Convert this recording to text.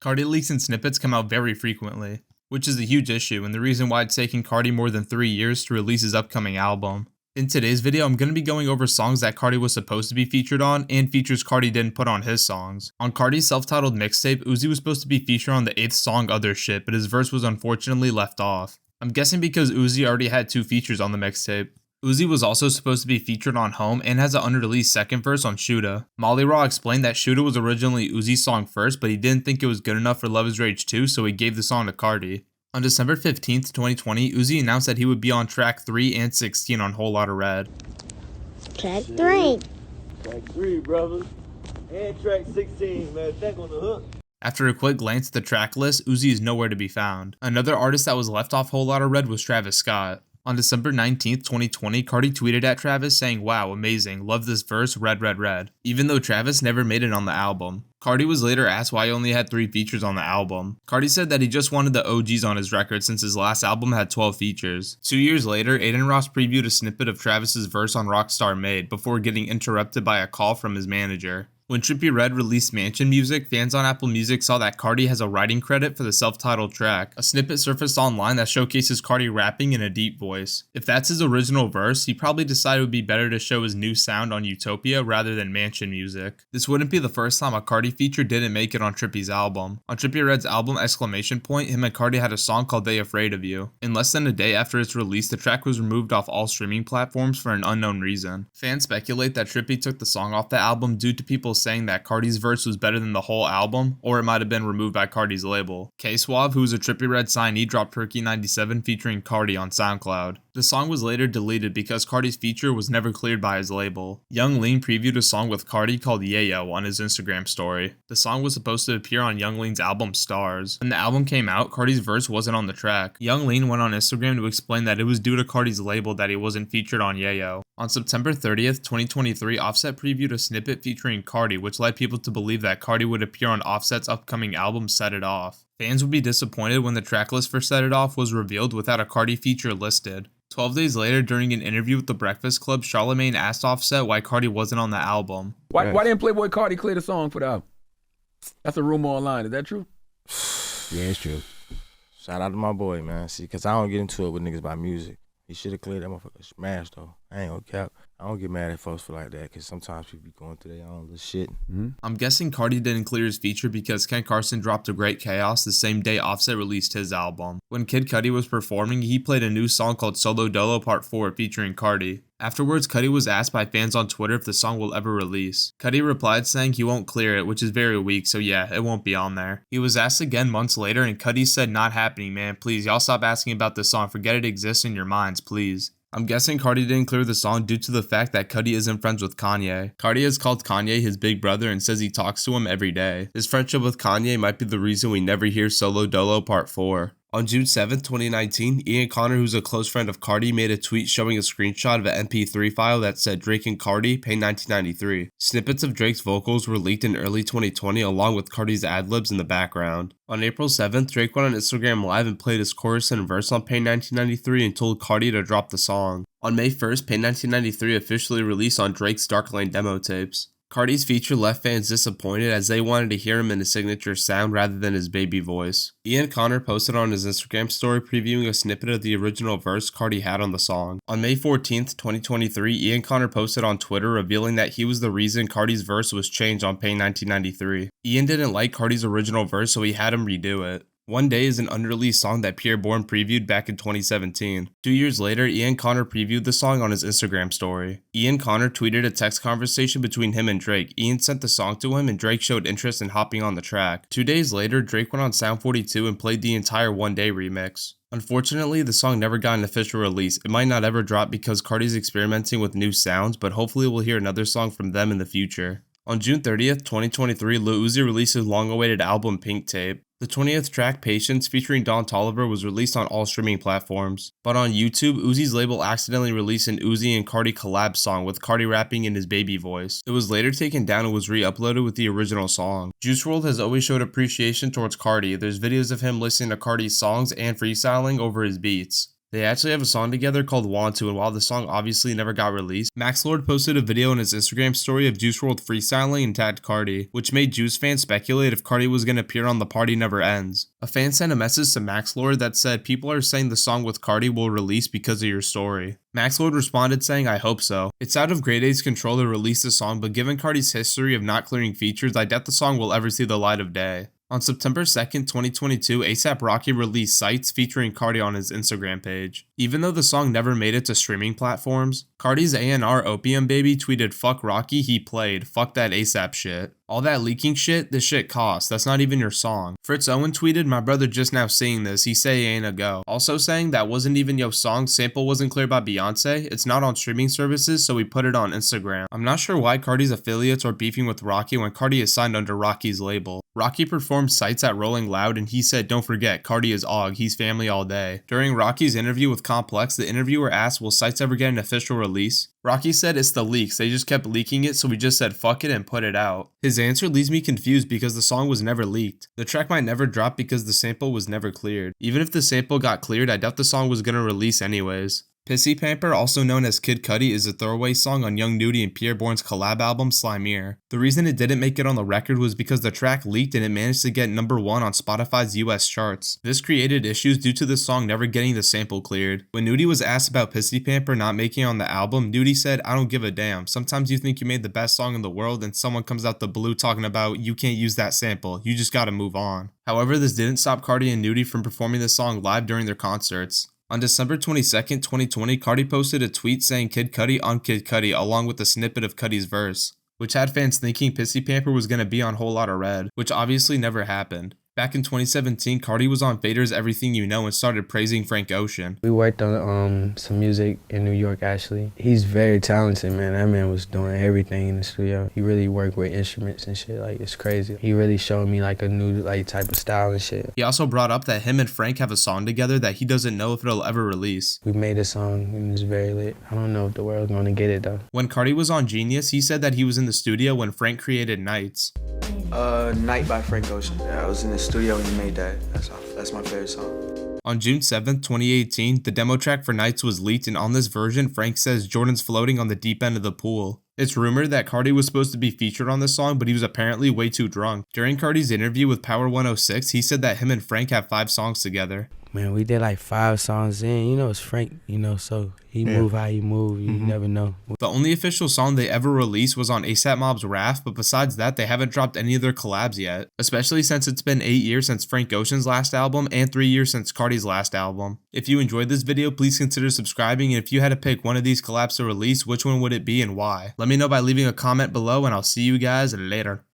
Carti leaks and snippets come out very frequently, which is a huge issue and the reason why it's taken Carti more than 3 years to release his upcoming album. In today's video, I'm going to be going over songs that Carti was supposed to be featured on and features Carti didn't put on his songs. On Carti's self-titled mixtape, Uzi was supposed to be featured on the 8th song Other Shit, but his verse was unfortunately left off. I'm guessing because Uzi already had 2 features on the mixtape. Uzi was also supposed to be featured on Home and has an unreleased second verse on Shoota. Molly Raw explained that Shoota was originally Uzi's song first, but he didn't think it was good enough for Love is Rage 2, so he gave the song to Carti. On December 15th, 2020, Uzi announced that he would be on track 3 and 16 on Whole Lotta Red. Track 3. Track 3, brother. And track 16, man. Back on the hook. After a quick glance at the track list, Uzi is nowhere to be found. Another artist that was left off Whole Lotta Red was Travis Scott. On December 19th, 2020, Carti tweeted at Travis saying, "Wow, amazing, love this verse, red, red, red," even though Travis never made it on the album. Carti was later asked why he only had 3 features on the album. Carti said that he just wanted the OGs on his record since his last album had 12 features. 2 years later, Aiden Ross previewed a snippet of Travis's verse on Rockstar Made before getting interrupted by a call from his manager. When Trippie Redd released Mansion Music, fans on Apple Music saw that Carti has a writing credit for the self-titled track. A snippet surfaced online that showcases Carti rapping in a deep voice. If that's his original verse, he probably decided it would be better to show his new sound on Utopia rather than Mansion Music. This wouldn't be the first time a Carti feature didn't make it on Trippie's album. On Trippie Redd's album Exclamation Point, him and Carti had a song called They Afraid of You. In less than a day after its release, the track was removed off all streaming platforms for an unknown reason. Fans speculate that Trippie took the song off the album due to people saying that Carti's verse was better than the whole album, or it might have been removed by Carti's label. K-Suave, who was a Trippie Redd signee, dropped Perky 97 featuring Carti on SoundCloud. The song was later deleted because Carti's feature was never cleared by his label. Young Lean previewed a song with Carti called Yayo on his Instagram story. The song was supposed to appear on Young Lean's album Stars. When the album came out, Carti's verse wasn't on the track. Young Lean went on Instagram to explain that it was due to Carti's label that he wasn't featured on Yayo. On September 30th, 2023, Offset previewed a snippet featuring Carti, which led people to believe that Carti would appear on Offset's upcoming album Set It Off. Fans would be disappointed when the tracklist for Set It Off was revealed without a Carti feature listed. 12 days later, during an interview with The Breakfast Club, Charlamagne asked Offset why Carti wasn't on the album. Why didn't Playboi Carti clear the song for the album? That's a rumor online. Is that true? Yeah, it's true. Shout out to my boy, man. See, because I don't get into it with niggas by music. He should have cleared that motherfucker smash, though. I ain't gonna cap. I don't get mad at folks for like that, because sometimes people be going through their own little shit. I'm guessing Carti didn't clear his feature because Ken Carson dropped A Great Chaos the same day Offset released his album. When Kid Cudi was performing, he played a new song called Solo Dolo Part 4 featuring Carti. Afterwards, Cudi was asked by fans on Twitter if the song will ever release. Cudi replied saying he won't clear it, which is very weak, so yeah, it won't be on there. He was asked again months later, and Cudi said, "Not happening, man. Please, y'all stop asking about this song. Forget it exists in your minds, please." I'm guessing Carti didn't clear the song due to the fact that Cudi isn't friends with Kanye. Carti has called Kanye his big brother and says he talks to him every day. His friendship with Kanye might be the reason we never hear Solo Dolo Part 4. On June 7, 2019, Ian Connor, who's a close friend of Carti, made a tweet showing a screenshot of an MP3 file that said Drake and Carti, pay 1993. Snippets of Drake's vocals were leaked in early 2020 along with Carti's ad-libs in the background. On April 7th, Drake went on Instagram Live and played his chorus and verse on Pay 1993 and told Carti to drop the song. On May 1st, Pay 1993 officially released on Drake's Dark Lane demo tapes. Carti's feature left fans disappointed as they wanted to hear him in his signature sound rather than his baby voice. Ian Connor posted on his Instagram story previewing a snippet of the original verse Carti had on the song. On May 14th, 2023, Ian Connor posted on Twitter revealing that he was the reason Carti's verse was changed on Pay 1993. Ian didn't like Carti's original verse, so he had him redo it. One Day is an unreleased song that Pierre Bourne previewed back in 2017. 2 years later, Ian Connor previewed the song on his Instagram story. Ian Connor tweeted a text conversation between him and Drake. Ian sent the song to him and Drake showed interest in hopping on the track. 2 days later, Drake went on Sound 42 and played the entire One Day remix. Unfortunately, the song never got an official release. It might not ever drop because Carti's experimenting with new sounds, but hopefully we'll hear another song from them in the future. On June 30th, 2023, Lil Uzi released his long-awaited album Pink Tape. The 20th track, Patience, featuring Don Toliver, was released on all streaming platforms. But on YouTube, Uzi's label accidentally released an Uzi and Carti collab song with Carti rapping in his baby voice. It was later taken down and was re-uploaded with the original song. Juice WRLD has always showed appreciation towards Carti. There's videos of him listening to Carti's songs and freestyling over his beats. They actually have a song together called Want To, and while the song obviously never got released, Max Lord posted a video in his Instagram story of Juice WRLD freestyling and tagged Carti, which made Juice fans speculate if Carti was going to appear on The Party Never Ends. A fan sent a message to Max Lord that said, "People are saying the song with Carti will release because of your story." Max Lord responded saying, "I hope so. It's out of Grade A's control to release the song, but given Carti's history of not clearing features, I doubt the song will ever see the light of day." On September 2nd, 2022, A$AP Rocky released Sights featuring Carti on his Instagram page. Even though the song never made it to streaming platforms, Carti's A&R Opium Baby tweeted, "Fuck Rocky, he played. Fuck that A$AP shit. All that leaking shit, this shit costs. That's not even your song." Fritz Owen tweeted, "My brother just now seeing this, he say he ain't a go." Also saying that wasn't even yo song, sample wasn't cleared by Beyonce, it's not on streaming services, so we put it on Instagram. I'm not sure why Carti's affiliates are beefing with Rocky when Carti is signed under Rocky's label. Rocky performed Sights at Rolling Loud and he said, "Don't forget, Carti is Og, he's family all day." During Rocky's interview with Complex, the interviewer asked, "Will Sights ever get an official release?" Rocky said, "It's the leaks, they just kept leaking it, so we just said fuck it and put it out." His answer leaves me confused because the song was never leaked. The track might never drop because the sample was never cleared. Even if the sample got cleared, I doubt the song was gonna release anyways. Pissy Pamper, also known as Kid Cudi, is a throwaway song on Young Nudy and Pierre Bourne's collab album Slimeer. The reason it didn't make it on the record was because the track leaked and it managed to get #1 on Spotify's US charts. This created issues due to the song never getting the sample cleared. When Nudy was asked about Pissy Pamper not making it on the album, Nudy said, "I don't give a damn. Sometimes you think you made the best song in the world and someone comes out the blue talking about you can't use that sample, you just gotta move on." However, this didn't stop Carti and Nudy from performing the song live during their concerts. On December 22nd, 2020, Carti posted a tweet saying Kid Cudi on Kid Cudi along with a snippet of Cudi's verse, which had fans thinking Pissy Pamper was going to be on Whole Lotta Red, which obviously never happened. Back in 2017, Carti was on Vader's Everything You Know and started praising Frank Ocean. We worked on some music in New York, actually. He's very talented, man. That man was doing everything in the studio. He really worked with instruments and shit, like, it's crazy. He really showed me, like, a new, like, type of style and shit. He also brought up that him and Frank have a song together that he doesn't know if it'll ever release. We made a song and it's very lit. I don't know if the world's gonna get it, though. When Carti was on Genius, he said that he was in the studio when Frank created Nights. Night by Frank Ocean. Yeah, I was in the studio when he made that. That's my favorite song. On June 7th, 2018, the demo track for Nights was leaked, and on this version, Frank says Jordan's floating on the deep end of the pool. It's rumored that Carti was supposed to be featured on this song, but he was apparently way too drunk. During Carti's interview with Power 106, he said that him and Frank have 5 songs together. Man, we did like 5 songs in. You know, it's Frank, you know, so he move how he move. You never know. The only official song they ever released was on A$AP Mob's Wrath, but besides that, they haven't dropped any of their collabs yet, especially since it's been 8 years since Frank Ocean's last album and 3 years since Carti's last album. If you enjoyed this video, please consider subscribing, and if you had to pick one of these collabs to release, which one would it be and why? Let me know by leaving a comment below, and I'll see you guys later.